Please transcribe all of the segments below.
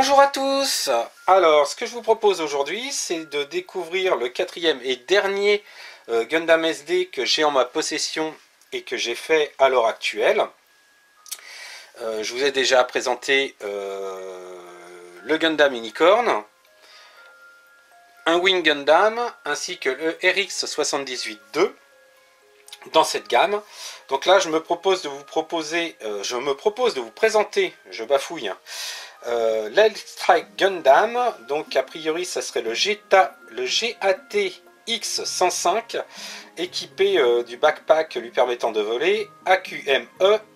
Bonjour à tous. Alors, ce que je vous propose aujourd'hui, c'est de découvrir le quatrième et dernier Gundam SD que j'ai en ma possession et que j'ai fait à l'heure actuelle. Je vous ai déjà présenté le Gundam Unicorn, un Wing Gundam, ainsi que le RX-78-2 dans cette gamme. Donc là, je me propose de vous présenter, je bafouille, l'Airstrike Gundam. Donc a priori ça serait le GAT X105 équipé du backpack lui permettant de voler AQME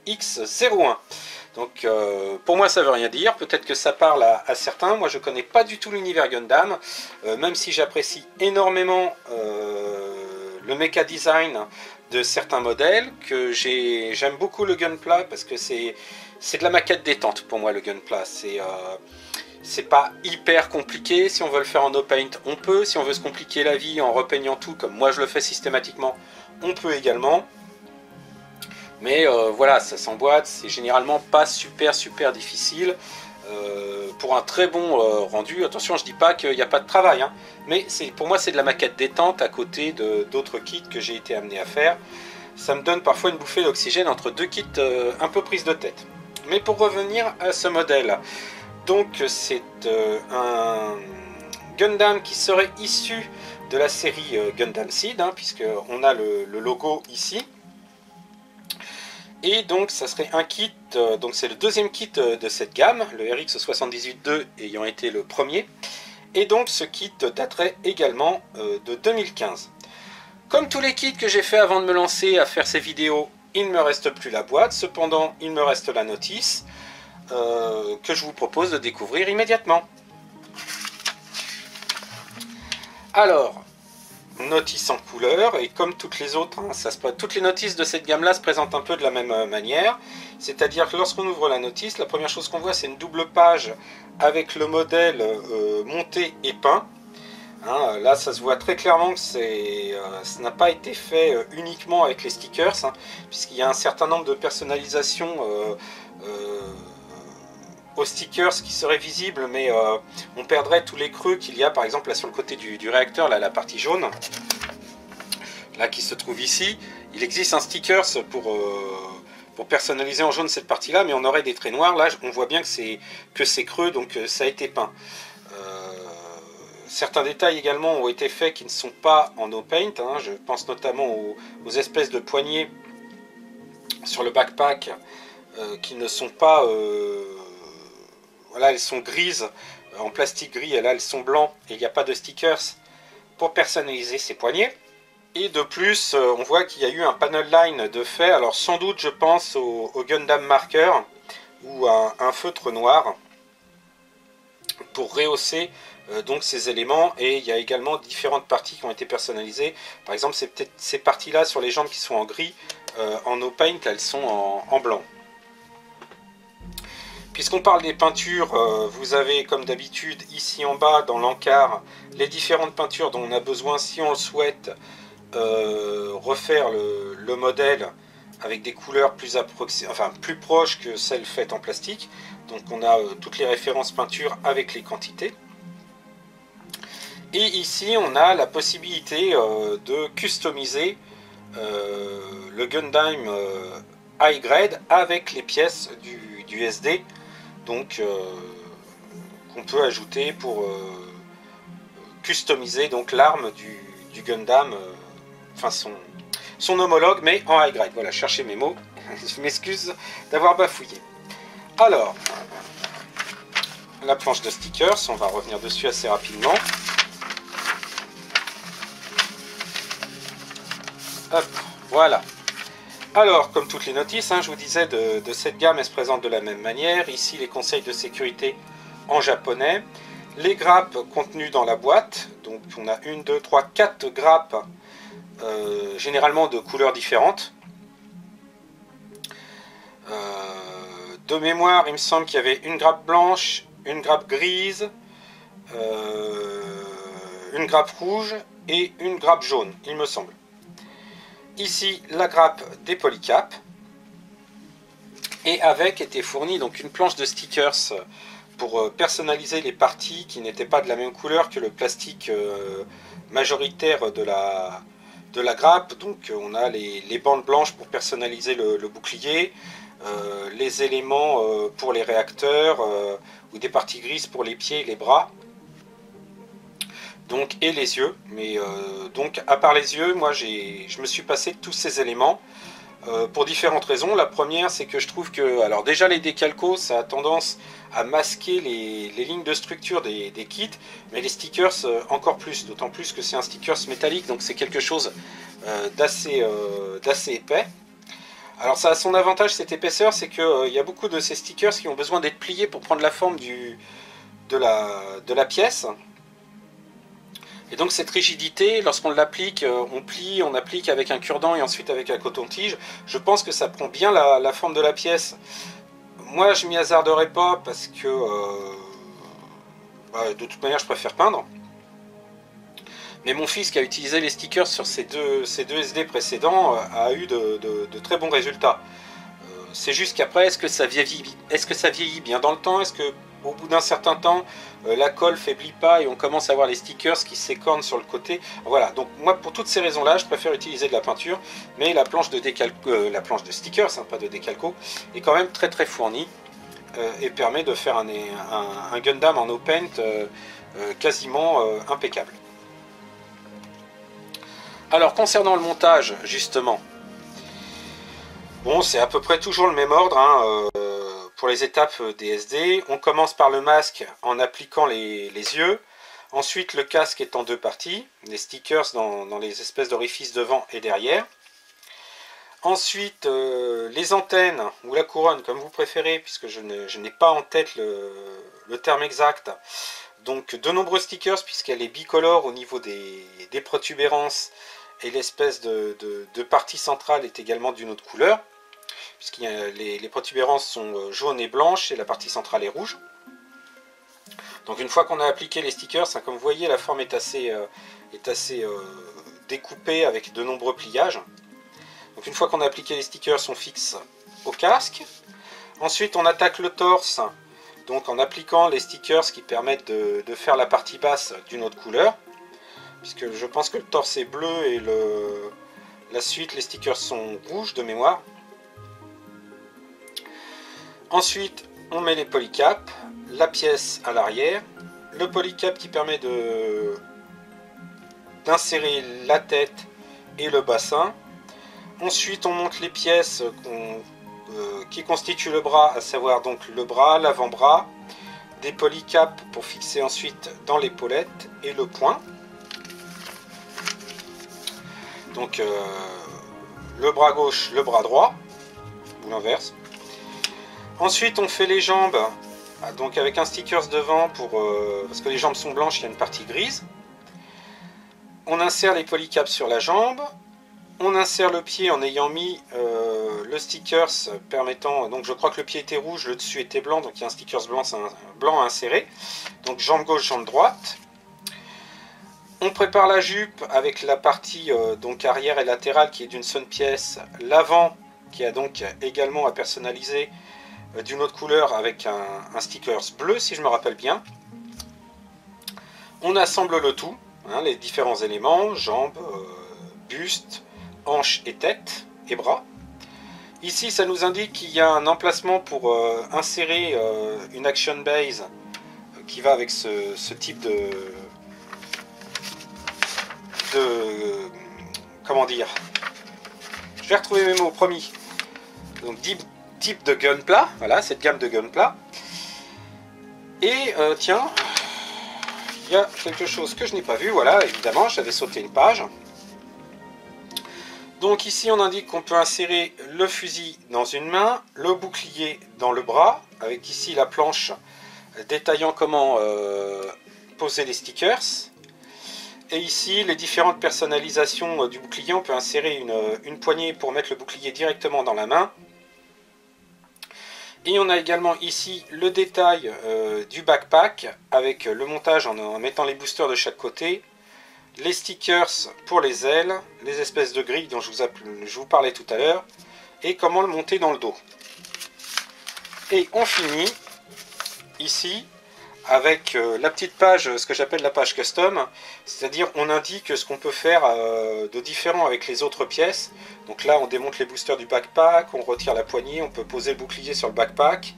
X01. Donc pour moi ça veut rien dire, peut-être que ça parle à certains. Moi je connais pas du tout l'univers Gundam, même si j'apprécie énormément le mecha design de certains modèles, que j'aime beaucoup le Gunpla parce que c'est de la maquette détente pour moi. Le Gunpla c'est pas hyper compliqué. Si on veut le faire en no paint, on peut. Si on veut se compliquer la vie en repeignant tout comme moi je le fais systématiquement, on peut également. Mais voilà, ça s'emboîte, c'est généralement pas super difficile. Pour un très bon rendu, attention, je dis pas qu'il n'y a pas de travail, hein, mais pour moi c'est de la maquette détente à côté d'autres kits que j'ai été amené à faire. Ça me donne parfois une bouffée d'oxygène entre deux kits un peu prise de tête. Mais pour revenir à ce modèle, donc c'est un Gundam qui serait issu de la série Gundam Seed, hein, puisqu'on a le logo ici. Et donc ça serait un kit, donc c'est le deuxième kit de cette gamme, le RX-78-2 ayant été le premier. Et donc ce kit daterait également de 2015. Comme tous les kits que j'ai fait avant de me lancer à faire ces vidéos, il ne me reste plus la boîte. Cependant, il me reste la notice que je vous propose de découvrir immédiatement. Alors, notice en couleur, et comme toutes les autres, hein, toutes les notices de cette gamme là se présentent un peu de la même manière, c'est-à-dire que lorsqu'on ouvre la notice, la première chose qu'on voit c'est une double page avec le modèle monté et peint, hein. Là ça se voit très clairement que ça n'a pas été fait uniquement avec les stickers, hein, puisqu'il y a un certain nombre de personnalisations aux stickers qui seraient visibles, mais on perdrait tous les creux qu'il y a par exemple là sur le côté du réacteur, là, la partie jaune là qui se trouve ici. Il existe un stickers pour personnaliser en jaune cette partie là, mais on aurait des traits noirs. Là on voit bien que c'est creux, donc ça a été peint. Certains détails également ont été faits qui ne sont pas en no paint, hein. Je pense notamment aux espèces de poignées sur le backpack qui ne sont pas voilà, elles sont grises, en plastique gris, et là elles sont blancs, et il n'y a pas de stickers pour personnaliser ces poignets. Et de plus, on voit qu'il y a eu un panel line de fait, alors sans doute je pense au Gundam Marker, ou un feutre noir, pour rehausser donc ces éléments. Et il y a également différentes parties qui ont été personnalisées. Par exemple, c'est peut-être ces parties-là sur les jambes qui sont en gris, en no paint, elles sont en blanc. Puisqu'on parle des peintures, vous avez comme d'habitude ici en bas dans l'encart les différentes peintures dont on a besoin si on le souhaite refaire le modèle avec des couleurs plus proches que celles faites en plastique. Donc on a toutes les références peintures avec les quantités. Et ici on a la possibilité de customiser le Gundam High Grade avec les pièces du SD. Donc qu'on peut ajouter pour customiser donc l'arme du Gundam, enfin son homologue, mais en high grade. Voilà, cherchez mes mots, je m'excuse d'avoir bafouillé. Alors, la planche de stickers, on va revenir dessus assez rapidement. Hop, voilà. Alors, comme toutes les notices, hein, je vous disais, de cette gamme, elle se présente de la même manière. Ici, les conseils de sécurité en japonais. Les grappes contenues dans la boîte. Donc, on a 1, 2, 3, 4 grappes, généralement de couleurs différentes. De mémoire, il me semble qu'il y avait une grappe blanche, une grappe grise, une grappe rouge et une grappe jaune, il me semble. Ici, la grappe des polycaps. Et avec était fournie donc une planche de stickers pour personnaliser les parties qui n'étaient pas de la même couleur que le plastique majoritaire de la grappe. Donc on a les bandes blanches pour personnaliser le bouclier, les éléments pour les réacteurs, ou des parties grises pour les pieds et les bras. Donc, et les yeux. Mais donc à part les yeux, moi je me suis passé de tous ces éléments. Pour différentes raisons. La première, c'est que je trouve que, alors déjà les décalcos, ça a tendance à masquer les lignes de structure des kits, mais les stickers encore plus, d'autant plus que c'est un stickers métallique, donc c'est quelque chose d'assez épais. Alors ça a son avantage, cette épaisseur, c'est qu'il y a beaucoup de ces stickers qui ont besoin d'être pliés pour prendre la forme de la pièce. Et donc cette rigidité, lorsqu'on l'applique, on plie, on applique avec un cure-dent et ensuite avec un coton-tige. Je pense que ça prend bien la forme de la pièce. Moi, je m'y hasarderai pas parce que de toute manière, je préfère peindre. Mais mon fils qui a utilisé les stickers sur ces deux SD précédents a eu de très bons résultats. C'est juste qu'après, est-ce que ça vieillit bien dans le temps? Est-ce que au bout d'un certain temps, la colle faiblit pas et on commence à voir les stickers qui s'écornent sur le côté? Voilà, donc moi pour toutes ces raisons-là, je préfère utiliser de la peinture, mais la planche de stickers, hein, pas de décalco, est quand même très très fournie et permet de faire un Gundam en no-paint quasiment impeccable. Alors concernant le montage, justement, bon, c'est à peu près toujours le même ordre, hein, pour les étapes des SD. On commence par le masque en appliquant les yeux. Ensuite, le casque est en deux parties. Les stickers dans les espèces d'orifices devant et derrière. Ensuite, les antennes, ou la couronne, comme vous préférez, puisque je n'ai pas en tête le terme exact. Donc, de nombreux stickers, puisqu'elle est bicolore au niveau des protubérances. Et l'espèce de partie centrale est également d'une autre couleur. Puisque les protubérances sont jaunes et blanches et la partie centrale est rouge. Donc une fois qu'on a appliqué les stickers, hein, comme vous voyez, la forme est assez découpée avec de nombreux pliages. Donc une fois qu'on a appliqué les stickers, on fixe au casque. Ensuite on attaque le torse, donc en appliquant les stickers qui permettent de faire la partie basse d'une autre couleur. Puisque je pense que le torse est bleu et la suite, les stickers sont rouges de mémoire. Ensuite, on met les polycaps, la pièce à l'arrière, le polycap qui permet d'insérer la tête et le bassin. Ensuite, on monte les pièces qui constituent le bras, à savoir donc le bras, l'avant-bras, des polycaps pour fixer ensuite dans l'épaulette et le poing. Donc le bras gauche, le bras droit, ou l'inverse. Ensuite, on fait les jambes, donc avec un stickers devant, parce que les jambes sont blanches, il y a une partie grise. On insère les polycaps sur la jambe. On insère le pied en ayant mis le stickers permettant, donc je crois que le pied était rouge, le dessus était blanc, donc il y a un stickers blanc à insérer. Donc jambe gauche, jambe droite. On prépare la jupe avec la partie donc arrière et latérale qui est d'une seule pièce. L'avant qui a donc également à personnaliser d'une autre couleur avec un stickers bleu si je me rappelle bien. On assemble le tout, hein, les différents éléments, jambes, buste, hanches et tête et bras. Ici ça nous indique qu'il y a un emplacement pour insérer une action base qui va avec ce type de comment dire, je vais retrouver mes mots, promis. Donc type de gunpla, voilà, cette gamme de gunpla. Et tiens, il y a quelque chose que je n'ai pas vu, voilà, évidemment, j'avais sauté une page. Donc ici on indique qu'on peut insérer le fusil dans une main, le bouclier dans le bras, avec ici la planche détaillant comment poser les stickers. Et ici, les différentes personnalisations du bouclier, on peut insérer une poignée pour mettre le bouclier directement dans la main. Et on a également ici le détail du backpack avec le montage en mettant les boosters de chaque côté, les stickers pour les ailes, les espèces de grilles dont je vous parlais tout à l'heure, et comment le monter dans le dos. Et on finit ici avec la petite page, ce que j'appelle la page custom, c'est-à-dire on indique ce qu'on peut faire de différent avec les autres pièces. Donc là on démonte les boosters du backpack, on retire la poignée, on peut poser le bouclier sur le backpack,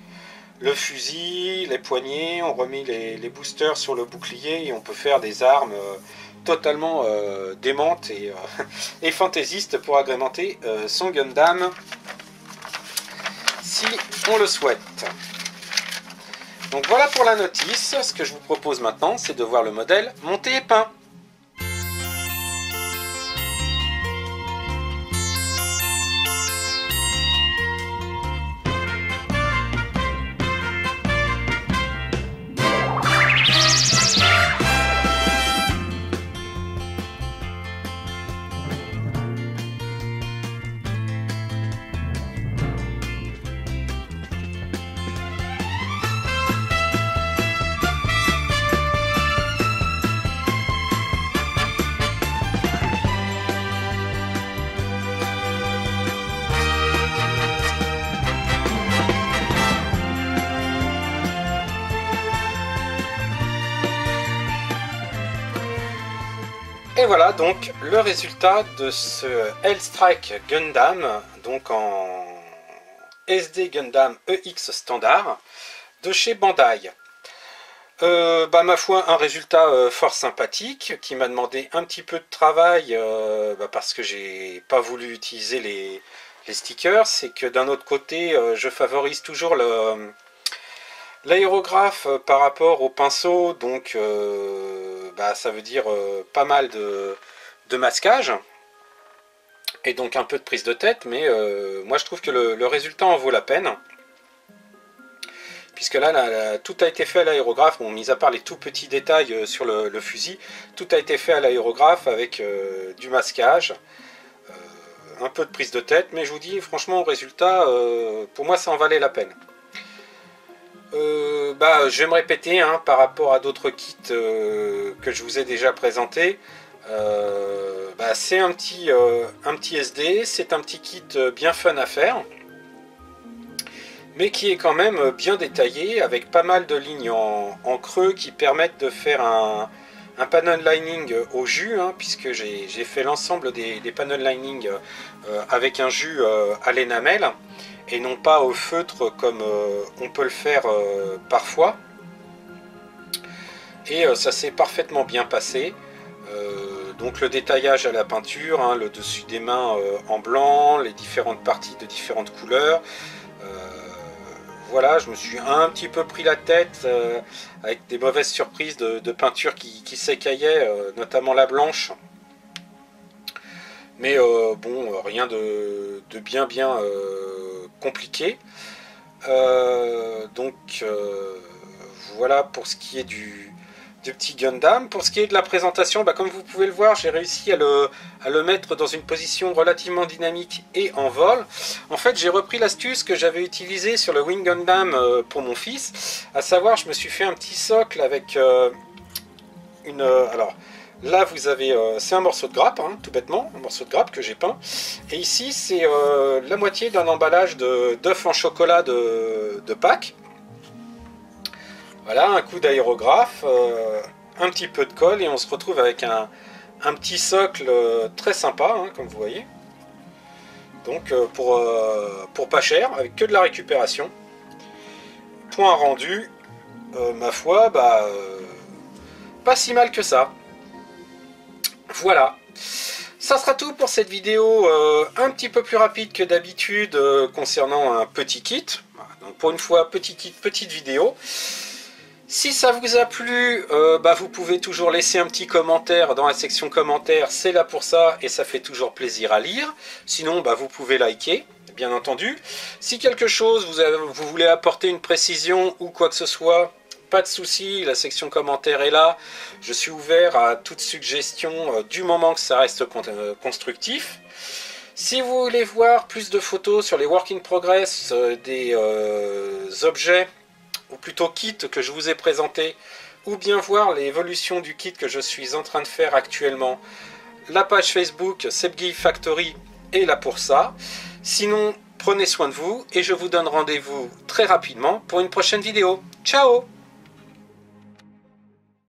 le fusil, les poignées, on remet les boosters sur le bouclier et on peut faire des armes totalement démentes et fantaisistes pour agrémenter son Gundam si on le souhaite. Donc voilà pour la notice. Ce que je vous propose maintenant, c'est de voir le modèle monté et peint. Et voilà donc le résultat de ce Hellstrike Gundam, donc en SD Gundam EX standard de chez Bandai. Ma foi, un résultat fort sympathique qui m'a demandé un petit peu de travail parce que j'ai pas voulu utiliser les stickers. C'est que d'un autre côté, je favorise toujours l'aérographe par rapport au pinceau, donc ça veut dire pas mal de masquage et donc un peu de prise de tête, mais moi je trouve que le résultat en vaut la peine, puisque là, tout a été fait à l'aérographe, bon, mis à part les tout petits détails sur le fusil, tout a été fait à l'aérographe avec du masquage, un peu de prise de tête, mais je vous dis franchement, au résultat, pour moi ça en valait la peine. Je vais me répéter par rapport à d'autres kits que je vous ai déjà présentés. C'est un petit SD, c'est un petit kit bien fun à faire, mais qui est quand même bien détaillé, avec pas mal de lignes en creux qui permettent de faire un panel lining au jus, puisque j'ai fait l'ensemble des panel lining avec un jus à l'énamel, et non pas au feutre comme on peut le faire parfois. Et ça s'est parfaitement bien passé. Donc le détaillage à la peinture, le dessus des mains en blanc, les différentes parties de différentes couleurs. Voilà, je me suis un petit peu pris la tête avec des mauvaises surprises de peinture qui s'écaillaient, notamment la blanche. Mais rien de bien compliqué. Voilà pour ce qui est du petit Gundam. Pour ce qui est de la présentation, comme vous pouvez le voir, j'ai réussi à le mettre dans une position relativement dynamique et en vol. En fait, j'ai repris l'astuce que j'avais utilisée sur le Wing Gundam pour mon fils, à savoir, je me suis fait un petit socle avec alors là vous avez c'est un morceau de grappe, tout bêtement, un morceau de grappe que j'ai peint, et ici c'est la moitié d'un emballage d'œufs en chocolat de Pâques. Voilà, un coup d'aérographe, un petit peu de colle, et on se retrouve avec un petit socle très sympa, comme vous voyez. Donc pour pas cher, avec que de la récupération. Point rendu, ma foi, pas si mal que ça. Voilà. Ça sera tout pour cette vidéo un petit peu plus rapide que d'habitude concernant un petit kit. Voilà, donc pour une fois, petit kit, petite vidéo. Si ça vous a plu, vous pouvez toujours laisser un petit commentaire dans la section commentaires, c'est là pour ça et ça fait toujours plaisir à lire. Sinon, vous pouvez liker, bien entendu. Si quelque chose, vous voulez apporter une précision ou quoi que ce soit, pas de souci, la section commentaires est là. Je suis ouvert à toute suggestion du moment que ça reste constructif. Si vous voulez voir plus de photos sur les work in progress des objets, ou plutôt kit que je vous ai présenté, ou bien voir l'évolution du kit que je suis en train de faire actuellement, la page Facebook Sebgui Factory est là pour ça. Sinon, prenez soin de vous et je vous donne rendez-vous très rapidement pour une prochaine vidéo. Ciao!